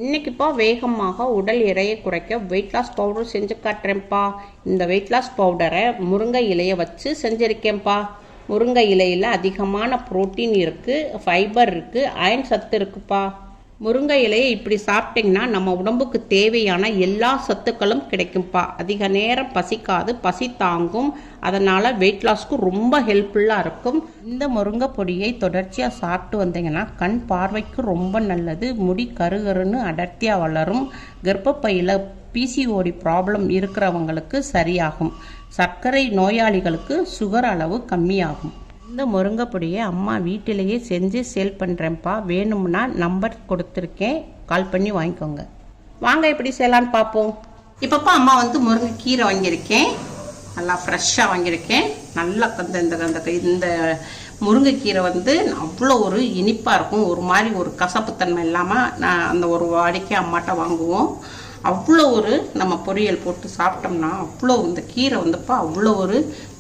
இன்றைக்கிப்பா வேகமாக உடல் எடையை குறைக்க வெயிட் லாஸ் பவுடர் செஞ்சு காட்டுறேன்ப்பா. இந்த வெயிட் லாஸ் பவுடரை முருங்கை இலையை வச்சு செஞ்சுருக்கேன்ப்பா. முருங்கை இலையில் அதிகமான புரோட்டீன் இருக்குது, ஃபைபர் இருக்குது, அயன் சத்து இருக்குப்பா. முருங்கை இலையை இப்படி சாப்பிட்டிங்கன்னா நம்ம உடம்புக்கு தேவையான எல்லா சத்துக்களும் கிடைக்கும்ப்பா. அதிக நேரம் பசிக்காது, பசி தாங்கும். அதனால் வெயிட் லாஸ்க்கு ரொம்ப ஹெல்ப்ஃபுல்லாக இருக்கும். இந்த முருங்கை பொடியை தொடர்ச்சியாக சாப்பிட்டு வந்தீங்கன்னா கண் பார்வைக்கு ரொம்ப நல்லது. முடி கருகருன்னு அடர்த்தியாக வளரும். கர்ப்பப்பையில் பிசிஓடி ப்ராப்ளம் இருக்கிறவங்களுக்கு சரியாகும். சர்க்கரை நோயாளிகளுக்கு சுகர் அளவு கம்மியாகும். இந்த முருங்கை பொடியை அம்மா வீட்டிலேயே செஞ்சு சேல் பண்ணுறேன்ப்பா. வேணும்னா நம்பர் கொடுத்துருக்கேன், கால் பண்ணி வாங்கிக்கோங்க. வாங்க எப்படி செய்யலான்னு பார்ப்போம். இப்போப்பா அம்மா முருங்கை கீரை வாங்கியிருக்கேன், நல்லா ஃப்ரெஷ்ஷாக வாங்கியிருக்கேன். நல்லா இந்த முருங்கைக்கீரை அவ்வளோ ஒரு இனிப்பாக இருக்கும். ஒரு மாதிரி ஒரு கசப்புத்தன்மை இல்லாமல் நான் அந்த ஒரு வாடிக்கை அம்மாட்ட வாங்குவோம். அவ்வளோ ஒரு நம்ம பொரியல் போட்டு சாப்பிட்டோம்னா அவ்வளோ இந்த கீரை அவ்வளோ ஒரு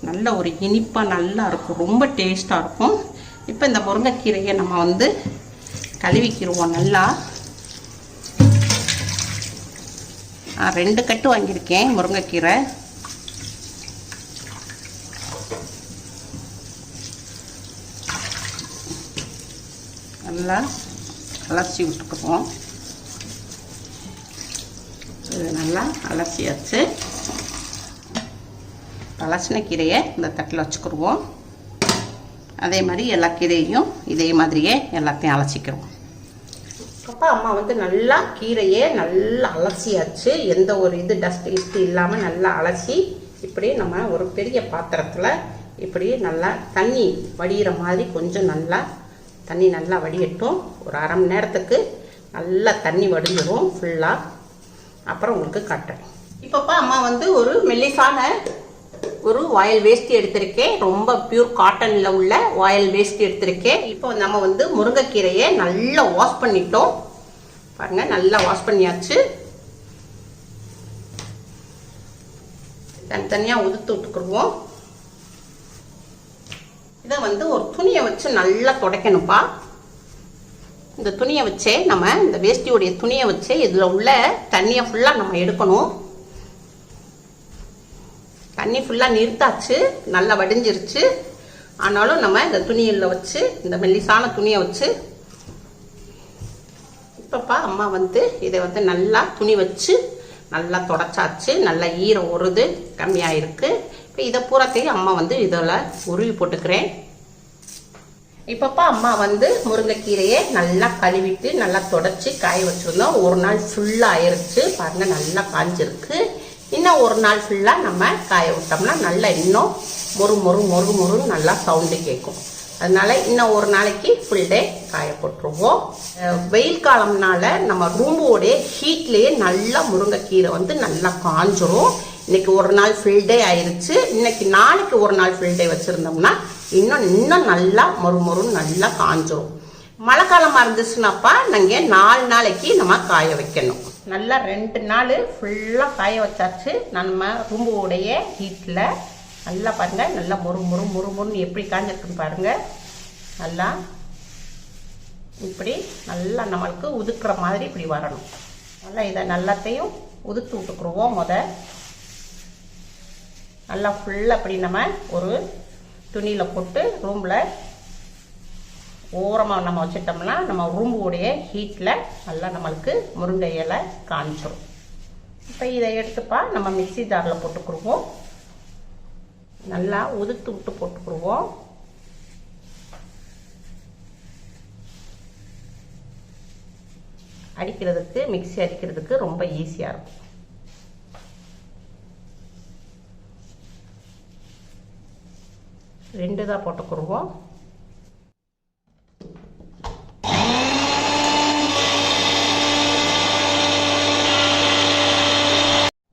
நல்ல ஒரு இனிப்பாக நல்லா இருக்கும், ரொம்ப டேஸ்ட்டாக இருக்கும். இப்போ இந்த முருங்கைக்கீரையை நம்ம கழுவிக்கிடுவோம். நல்லா 2 கட்டு வாங்கியிருக்கேன் முருங்கைக்கீரை. நல்லா அலசி விட்டுக்குவோம். இது நல்லா அலசியாச்சு. அலசின கீரையை இந்த தட்டில் வச்சுக்கிடுவோம். அதே மாதிரி எல்லா கீரையும் இதே மாதிரியே எல்லாத்தையும் அலசிக்கிறோம். அப்போ அம்மா நல்லா கீரையை நல்லா அலசியாச்சு. எந்த ஒரு டஸ்ட் கிஸ்ட் இல்லாமல் நல்லா அலசி இப்படி நம்ம ஒரு பெரிய பாத்திரத்தில் இப்படி நல்லா தண்ணி வடிகிற மாதிரி கொஞ்சம் நல்லா தண்ணி நல்லா வடிகட்டும். ஒரு அரை மணி நேரத்துக்கு நல்லா தண்ணி வடிஞ்சிடும் ஃபுல்லாக. அப்புறம் உங்களுக்கு காட்டுறேன். இப்போப்பா அம்மா ஒரு மெல்லிசான ஒரு ஆயில் வேஸ்டி எடுத்திருக்கேன். ரொம்ப பியூர் காட்டனில் உள்ள ஆயில் வேஸ்டி எடுத்திருக்கேன். இப்போ நம்ம முருங்கைக்கீரையை நல்லா வாஷ் பண்ணிட்டோம். பாருங்க, நல்லா வாஷ் பண்ணியாச்சு. தனித்தனியாக உதுத்து விட்டுக்குருவோம். இதை ஒரு துணியை வச்சு நல்லா துடைக்கணும்ப்பா. இந்த துணியை வச்சே நம்ம இந்த வேஷ்டியோடைய துணியை வச்சு இதில் உள்ள தண்ணியை ஃபுல்லாக நம்ம எடுக்கணும். தண்ணி ஃபுல்லாக நிறுத்தாச்சு, நல்லா வடிஞ்சிருச்சு. ஆனாலும் நம்ம இந்த துணியில் வச்சு இந்த மெல்லிசான துணியை வச்சு இப்போப்பா அம்மா இதை நல்லா துணி வச்சு நல்லா தொடச்சாச்சு. நல்லா ஈரம் உருது கம்மியாக இருக்குது. இப்போ இதை பூரத்தையும் அம்மா இதில் உருவி போட்டுக்கிறேன். இப்போப்பா அம்மா முருங்கைக்கீரையை நல்லா கழுவிட்டு நல்லா தொடச்சி காய வச்சுருந்தோம். ஒரு நாள் ஃபுல்லாக ஆயிடுச்சு. பாருங்கள், நல்லா காஞ்சிருக்கு. இன்னும் ஒரு நாள் ஃபுல்லாக நம்ம காய விட்டோம்னா நல்லா இன்னும் மொறுன்னு நல்லா சவுண்டு கேட்கும். அதனால இன்னும் ஒரு நாளைக்கு ஃபுல் டே காய போட்டுருவோம். வெயில் காலம்னால நம்ம ரூம்போடைய ஹீட்லேயே நல்லா முருங்கைக்கீரை நல்லா காஞ்சிரும். இன்னைக்கு ஒரு நாள் ஃபுல் டே ஆயிடுச்சு. இன்னைக்கு நாளைக்கு ஒரு நாள் ஃபுல் டே வச்சுருந்தோம்னா இன்னும் நல்லா மொறுன்னு நல்லா காஞ்சிரும். மழை காலமாக இருந்துச்சுன்னாப்பா நாங்கள் 4 நாளைக்கு நம்ம காய வைக்கணும். நல்லா 2 நாள் ஃபுல்லாக காய வச்சாச்சு. நம்ம ரூம்போடைய ஹீட்டில் நல்லா பாருங்கள், நல்லா மொறுன்னு எப்படி காஞ்சிருக்குன்னு பாருங்கள். நல்லா இப்படி நல்லா நம்மளுக்கு உதுக்குற மாதிரி இப்படி வரணும். நல்லா இதை எல்லாத்தையும் உதுத்து விட்டுக்குருவோம். நல்லா ஃபுல்லாக அப்படி நம்ம ஒரு துணியில் போட்டு ரூமில் ஓரமாக நம்ம வச்சிட்டோம்னா நம்ம ரூம்போடைய ஹீட்டில் நல்லா நம்மளுக்கு முருங்கை இலை காஞ்சிரும். இப்போ இதை எடுத்துப்பா நம்ம மிக்சி ஜாரில் போட்டுக்குருவோம். நல்லா உதுத்து விட்டு போட்டுக்குருவோம். அடிக்கிறதுக்கு மிக்சி அடிக்கிறதுக்கு ரொம்ப ஈஸியாக இருக்கும். ரெண்டு தான் போட்டுக்குருவோம்.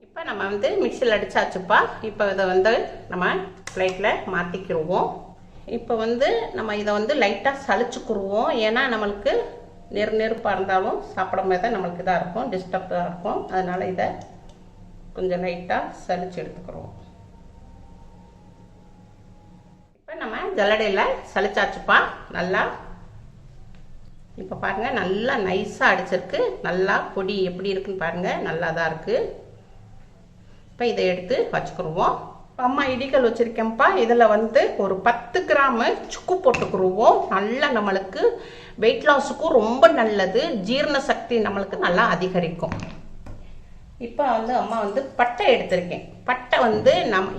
இப்போ நம்ம மிக்சியில் அடிச்சாச்சுப்பா. இப்போ இதை நம்ம பிளேட்டில் மாற்றிக்கிடுவோம். இப்போ நம்ம இதை லைட்டாக சளிச்சுக்குருவோம். ஏன்னா நம்மளுக்கு நெருப்பாக இருந்தாலும் சாப்பிடும் போது நம்மளுக்கு இதாக இருக்கும், டிஸ்டர்ப்டாக இருக்கும். அதனால் இதை கொஞ்சம் லைட்டாக சளிச்சு எடுத்துக்கிறோம். நம்ம ஜல்லடையில் சளிச்சாச்சுப்பா. நல்லா இப்போ பாருங்கள் நல்லா நைஸாக அடிச்சிருக்கு. நல்லா பொடி எப்படி இருக்குன்னு பாருங்கள், நல்லா தான் இருக்குது. இப்போ இதை எடுத்து வச்சுக்கிடுவோம். அம்மா இடிக்கல் வச்சுருக்கேன்ப்பா. இதில் வந்து ஒரு 10 கிராமு சுக்கு போட்டுக்கிடுவோம். நல்லா நம்மளுக்கு வெயிட் லாஸுக்கும் ரொம்ப நல்லது. ஜீரண சக்தி நம்மளுக்கு நல்லா அதிகரிக்கும். இப்போ வந்து அம்மா வந்து பட்டை எடுத்திருக்கேன். பட்டை வந்து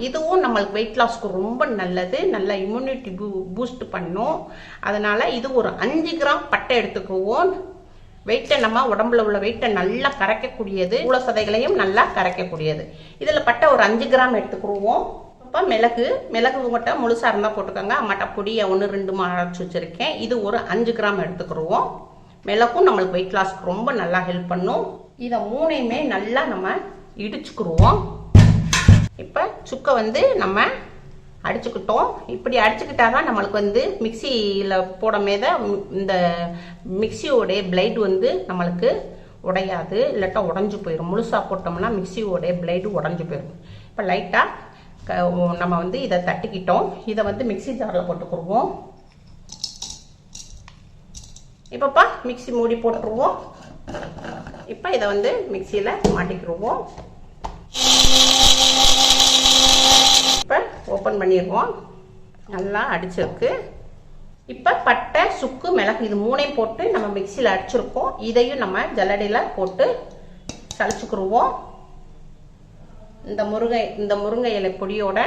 இதுவும் நம்மளுக்கு வெயிட் லாஸ்க்கு ரொம்ப நல்லது. நல்லா இம்யூனிட்டி பூஸ்ட் பண்ணும். அதனால் இது ஒரு 5 கிராம் பட்டை எடுத்துக்குவோம். வெயிட்டை நம்ம உடம்புல உள்ள வெயிட்டை நல்லா கரைக்கக்கூடியது, உள்ள சதைகளையும் நல்லா கரைக்கக்கூடியது. இதில் பட்டை ஒரு 5 கிராம் எடுத்துக்கிடுவோம். இப்போ மிளகு உங்கள்கிட்ட முழுசாக இருந்தால் போட்டுக்கோங்க. அம்மாட்ட பொடியை 1-2 அரைச்சி வச்சுருக்கேன். இது ஒரு 5 கிராம் எடுத்துக்கிடுவோம். மிளகும் நம்மளுக்கு வெயிட் லாஸ்க்கு ரொம்ப நல்லா ஹெல்ப் பண்ணும். இதை 3ஐயுமே நல்லா நம்ம இடிச்சுக்கிடுவோம். இப்போ சுக்கை வந்து நம்ம அடிச்சுக்கிட்டோம். இப்படி அடிச்சுக்கிட்டா தான் நம்மளுக்கு வந்து மிக்சியில் போடமேத இந்த மிக்சியோடைய பிளேடு வந்து நம்மளுக்கு உடையாது, இல்லாட்டா உடஞ்சி போயிடும். முழுசாக போட்டோம்னா மிக்சியோடைய பிளேடு உடஞ்சி போயிடும். இப்போ லைட்டாக நம்ம வந்து இதை தட்டிக்கிட்டோம். இதை வந்து மிக்சி ஜாரில் போட்டுக்கிடுவோம். இப்போப்பா மிக்சி மூடி போட்டுருவோம். இப்போ இதை வந்து மிக்சியில் மாட்டிக்கிடுவோம். இப்போ ஓப்பன் பண்ணிடுவோம். நல்லா அடிச்சிருக்கு. இப்போ பட்டை சுக்கு மிளகு இது 3ஐயும் போட்டு நம்ம மிக்சியில் அடிச்சிருக்கோம். இதையும் நம்ம ஜல்லடையில் போட்டு சளிச்சுக்கிடுவோம். இந்த முருங்கை இலை பொடியோட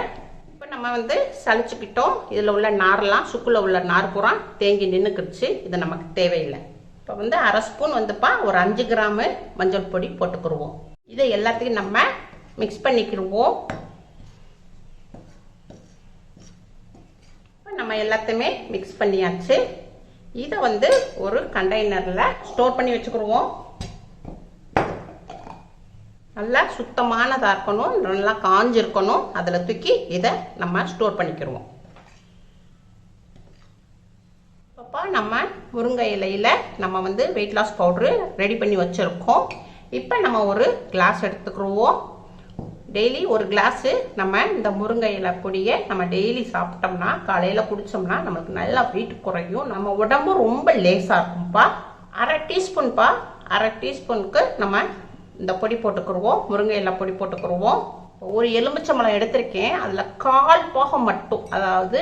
இப்போ நம்ம வந்து சளிச்சுக்கிட்டோம். இதில் உள்ள நார்லாம், சுக்குல உள்ள நார் பூரா தேங்கி நின்றுக்கிடுச்சு. இது நமக்கு தேவையில்லை. இப்போ வந்து 1/2 ஸ்பூன் வந்துப்பா ஒரு 5 கிராமு மஞ்சள் பொடி போட்டுக்கிடுவோம். இதை எல்லாத்தையும் நம்ம மிக்ஸ் பண்ணிக்கிடுவோம். நம்ம எல்லாத்தையுமே மிக்ஸ் பண்ணியாச்சு. இதை வந்து ஒரு கண்டெய்னரில் ஸ்டோர் பண்ணி வச்சுக்கிடுவோம். நல்லா சுத்தமானதாக இருக்கணும், நல்லா காஞ்சிருக்கணும். அதில் தூக்கி இதை நம்ம ஸ்டோர் பண்ணிக்கிடுவோம். இப்போ நம்ம முருங்கை இலையில் நம்ம வந்து வெயிட் லாஸ் பவுட்ரு ரெடி பண்ணி வச்சுருக்கோம். இப்போ நம்ம ஒரு கிளாஸ் எடுத்துக்கிடுவோம். டெய்லி ஒரு கிளாஸு நம்ம இந்த முருங்கை இலை பொடியை நம்ம டெய்லி சாப்பிட்டோம்னா, காலையில் குடித்தோம்னா நமக்கு நல்லா வெயிட் குறையும். நம்ம உடம்பு ரொம்ப லேசாக இருக்கும்ப்பா. 1/2 டீஸ்பூன்ப்பா. 1/2 டீஸ்பூனுக்கு நம்ம இந்த பொடி போட்டுக்கிடுவோம். முருங்கை இலை பொடி போட்டுக்கிடுவோம். ஒரு எலுமிச்சம்பழம் எடுத்திருக்கேன். அதில் 1/4 பாகம் மட்டும், அதாவது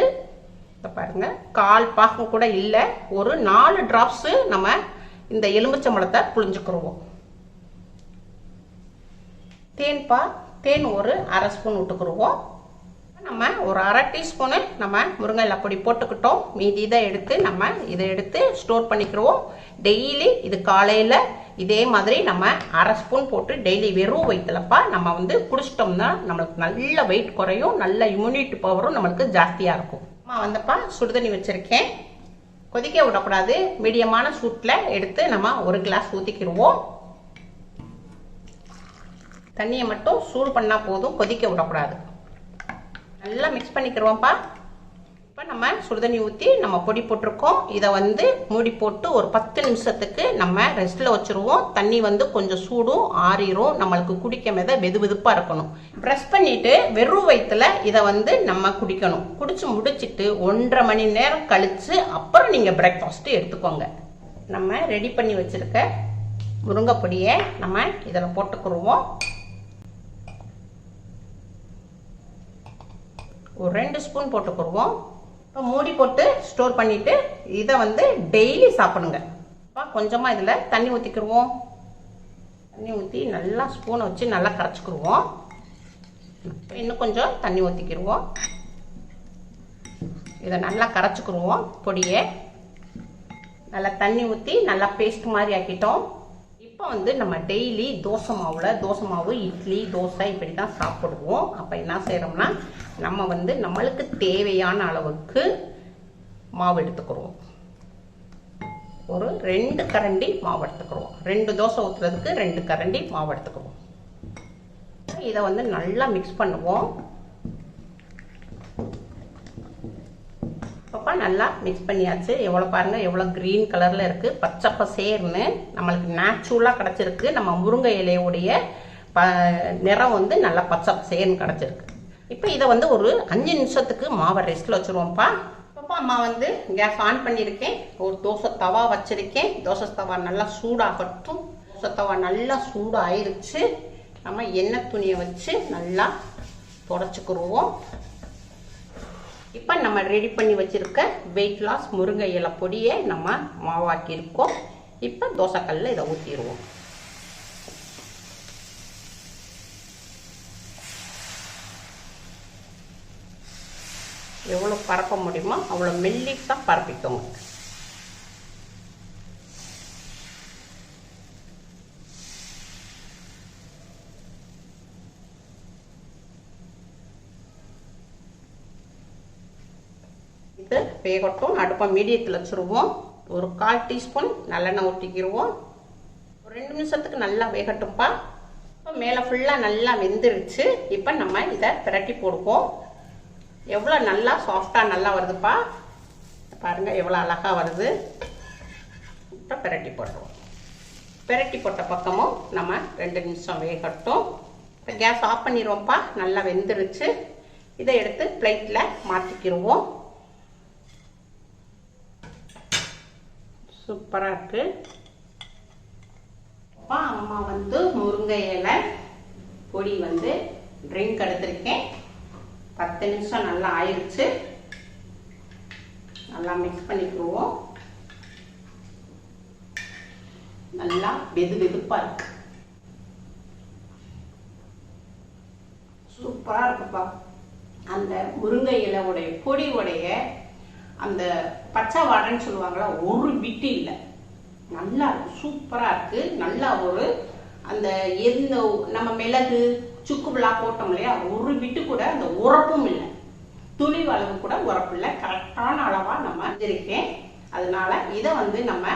பாருங்க 1/4 பாகம் கூட இல்லை, ஒரு 4 டிராப்ஸு நம்ம இந்த எலுமிச்சம்பழத்தை புழிஞ்சுக்கிடுவோம். தேன்ப்பா, தேன் ஒரு 1/2 ஸ்பூன் விட்டுக்கிடுவோம். நம்ம ஒரு 1/2 டீஸ்பூனு நம்ம முருங்கை இலை பொடி போட்டுக்கிட்டோம். மீதி இதை எடுத்து ஸ்டோர் பண்ணிக்கிடுவோம். டெய்லி இது காலையில் இதே மாதிரி நம்ம 1/2 ஸ்பூன் போட்டு டெய்லி வெறும் வயிற்றுலப்பா நம்ம வந்து குடிச்சிட்டோம்னா நம்மளுக்கு நல்ல வெயிட் குறையும், நல்ல இம்யூனிட்டி பவரும் நம்மளுக்கு ஜாஸ்தியாக இருக்கும். அம்மா வந்தப்பா சுடுதண்ணி வச்சுருக்கேன். கொதிக்க விடக்கூடாது, மீடியமான சூட்டில் எடுத்து நம்ம ஒரு கிளாஸ் ஊற்றிக்கிடுவோம். தண்ணியை மட்டும் சூடு பண்ணால் போதும், கொதிக்க விடக்கூடாது. நல்லா மிக்ஸ் பண்ணிக்கிறோம்ப்பா. இப்போ நம்ம சுடுதண்ணி ஊற்றி நம்ம பொடி போட்டிருக்கோம். இதை வந்து மூடி போட்டு ஒரு 10 நிமிஷத்துக்கு நம்ம ரெஸ்ட்டில் வச்சுருவோம். தண்ணி வந்து கொஞ்சம் சூடும் ஆறிடும். நம்மளுக்கு குடிக்க வெது வெதுப்பாக இருக்கணும். ப்ரெஸ் பண்ணிவிட்டு வெறும் வயிற்றுல இதை வந்து நம்ம குடிக்கணும். குடிச்சு முடிச்சுட்டு 1.5 மணி நேரம் கழித்து அப்புறம் நீங்கள் பிரேக்ஃபாஸ்ட்டு எடுத்துக்கோங்க. நம்ம ரெடி பண்ணி வச்சுருக்க முருங்கை பொடியை நம்ம இதில் போட்டுக்கிடுவோம். ஒரு 2 ஸ்பூன் போட்டுக்கிடுவோம். இப்போ மூடி போட்டு ஸ்டோர் பண்ணிவிட்டு இதை வந்து டெய்லி சாப்பிடுங்க. இப்போ கொஞ்சமாக இதில் தண்ணி ஊற்றிக்கிடுவோம். தண்ணி ஊற்றி நல்லா ஸ்பூனை வச்சு நல்லா கரைச்சிக்கிடுவோம். இன்னும் கொஞ்சம் தண்ணி ஊற்றிக்கிடுவோம். இதை நல்லா கரைச்சிக்கிடுவோம். பொடியை நல்லா தண்ணி ஊற்றி நல்லா பேஸ்ட் மாதிரி ஆக்கிட்டோம். இப்போ வந்து நம்ம டெய்லி தோசை மாவு, இட்லி, தோசை இப்படி தான் சாப்பிடுவோம். அப்போ என்ன செய்கிறோம்னா நம்ம வந்து நம்மளுக்கு தேவையான அளவுக்கு மாவு எடுத்துக்கிறோம். ஒரு 2 கரண்டி மாவு எடுத்துக்கிறோம். 2 தோசை ஊற்றுறதுக்கு 2 கரண்டி மாவு எடுத்துக்கிறோம். இதை வந்து நல்லா மிக்ஸ் பண்ணுவோம். அப்போ நல்லா மிக்ஸ் பண்ணியாச்சு. எவ்வளோ பாருங்கள், எவ்வளோ க்ரீன் கலரில் இருக்குது, பச்சை பசேர்னு நம்மளுக்கு நேச்சுரலாக கிடச்சிருக்கு. நம்ம முருங்கை இலையுடைய நிறம் வந்து நல்லா பச்சை பசேர்னு கிடச்சிருக்கு. இப்போ இதை வந்து ஒரு 5 நிமிஷத்துக்கு மாவை ரெஸ்ட்டில் வச்சுருவோம்ப்பா. இப்போ இப்போ அம்மா வந்து கேஸ் ஆன் பண்ணியிருக்கேன். ஒரு தோசை தவா வச்சிருக்கேன். தோசை தவா நல்லா சூடாகட்டும். தோசை தவா நல்லா சூடாயிருச்சு. நம்ம எண்ணெய் துணியை வச்சு நல்லா தொடச்சிக்கிடுவோம். இப்போ நம்ம ரெடி பண்ணி வச்சிருக்க வெயிட் லாஸ் முருங்கை இலை பொடியை நம்ம மாவாக்கியிருக்கோம். இப்போ தோசைக்கல்ல இதை ஊற்றிடுவோம். எவ்வளோ பரப்ப முடியுமோ அவ்வளோ மெல்லிசாக பரப்பிக்கோங்க. இது வேகட்டும். அடுப்பை மீடியத்தில் வச்சுருவோம். ஒரு 1/4 டீஸ்பூன் நல்லெண்ணெய் ஊற்றிக்கிடுவோம். ஒரு 2 நிமிஷத்துக்கு நல்லா வேகட்டும்ப்பா. இப்போ மேலே ஃபுல்லாக நல்லா வெந்துருச்சு. இப்போ நம்ம இதை பிரட்டி போடுவோம். எவ்வளோ நல்லா சாஃப்டாக நல்லா வருதுப்பா. பாருங்கள் எவ்வளோ அழகாக வருது. இப்போ பிரட்டி போட்டுருவோம். பிரட்டி போட்ட பக்கமும் நம்ம 2 நிமிஷம் வேகட்டும். இப்போ கேஸ் ஆஃப் பண்ணிடுவோம்ப்பா. நல்லா வெந்துருச்சு. இதை எடுத்து பிளேட்டில் மாற்றிக்கிடுவோம். சூப்பராக இருக்கு. அப்பா அம்மா வந்து முருங்கை இலை பொடி வந்து ட்ரிங்க் எடுத்திருக்கேன். 10 நிமிஷம் நல்லா ஆயிடுச்சு. நல்லா மிக்ஸ் பண்ணிக்குவோம். நல்லா வெதுப்பா இருக்கு. சூப்பரா இருக்குப்பா. அந்த முருங்கை இலையுடைய பொடியுடைய அந்த பச்சை வாடைன்னு சொல்லுவாங்களா, ஒரு பிட்டு இல்லை. நல்லா இருக்கு. சூப்பரா இருக்கு. நல்லா ஒரு அந்த எந்த நம்ம மிளகு சுக்குலாம் போட்டோம் இல்லையா, ஒரு பிட்டு கூட அந்த உரப்பும் இல்லை. துளி அளவு கூட உரப்பு இல்லை. கரெக்டான அளவா நம்ம வச்சிருக்கேன். அதனால இதை வந்து நம்ம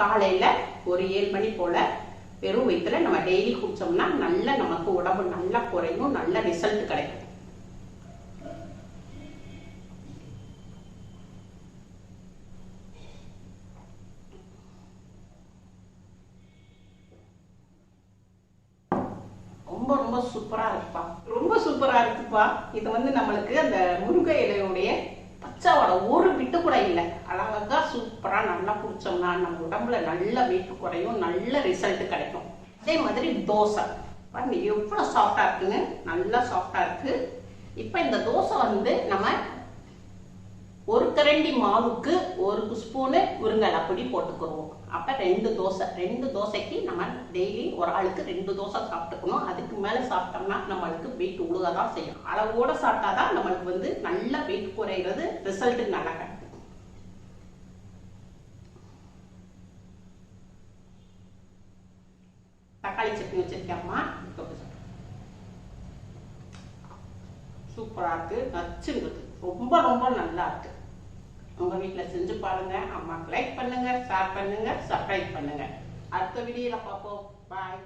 காலையில ஒரு 7 மணி போல வெறும் வயிற்றுல நம்ம டெய்லி குடிச்சோம்னா நல்ல நமக்கு உடம்பு நல்லா குறையும். நல்ல ரிசல்ட் கிடைக்கும். ரொம்ப சூப்பரா இருக்குப்பா. ரொம்ப சூப்பரா இருக்குப்பா. இது வந்து நம்மளுக்கு அந்த முருங்கை இலையுடைய பச்சை வாடை ஒரு பிட்டு கூட இல்லை. அழகா சூப்பரா நல்லா குடிச்சோம்னா நம்ம உடம்புல நல்ல வெயிட் குறையும். நல்ல ரிசல்ட் கிடைக்கும். அதே மாதிரி தோசை பாருங்க எவ்வளவு சாஃப்டா இருக்குன்னு. நல்லா சாஃப்டா இருக்கு. இப்ப இந்த தோசை வந்து நம்ம ஒரு கரண்டி மாவுக்கு 1 ஸ்பூனு முருங்கை பொடி போட்டுக்கிறோம். அப்ப 2 தோசை. 2 தோசைக்கு நம்ம டெய்லி ஒரு ஆளுக்கு 2 தோசை சாப்பிட்டுக்கணும். அதுக்கு மேல சாப்பிட்டோம்னா நம்மளுக்கு வெயிட் உழுகதான் செய்யும். அளவோட சாப்பிட்டாதான் நம்மளுக்கு வந்து நல்ல வெயிட் குறைகிறது. ரிசல்ட் நல்லா கிடைக்கும். தக்காளி சட்னி வச்சிருக்கேம்மா. சூப்பரா இருக்கு. நச்சுங்கிறது ரொம்ப நல்லா இருக்கு. உங்க வீட்டில் செஞ்சு பாருங்க. அம்மாக்கு லைக் பண்ணுங்க, ஷேர் பண்ணுங்க, சப்ஸ்கிரைப் பண்ணுங்க. அடுத்த வீடியோல பார்ப்போம். பாய்.